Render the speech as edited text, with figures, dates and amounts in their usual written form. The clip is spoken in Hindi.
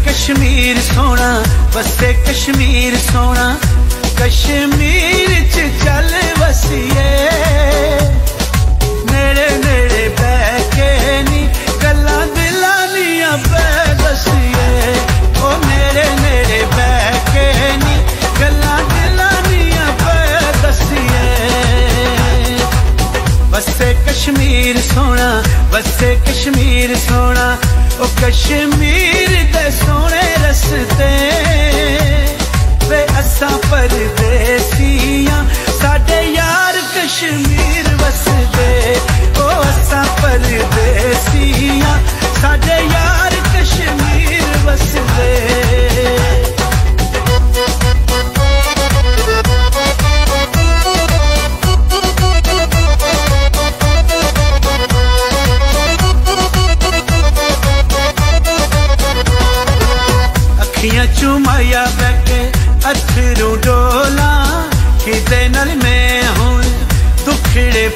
कश्मीर सोना, बसे कश्मीर सोना, कश्मीर च चल वसिए, नेड़े नेड़े बह के नी गल्लां दिलां दियां पै दसिए, ओ नेड़े नेड़े बह के नी गल्लां दिलां दियां पै दसिए। बसे कश्मीर सोना, बसे कश्मीर सोना, ओ कश्मीर दे सोने रस्ते वे असां परदेसियां, साडे यार कश्मीर वसदे, ओ असां परदेसियां, साडे यार कश्मीर वसदे। अखियां चुमाया बैठे अथरू डोला, खिदे नाल मैं हुण दुखड़े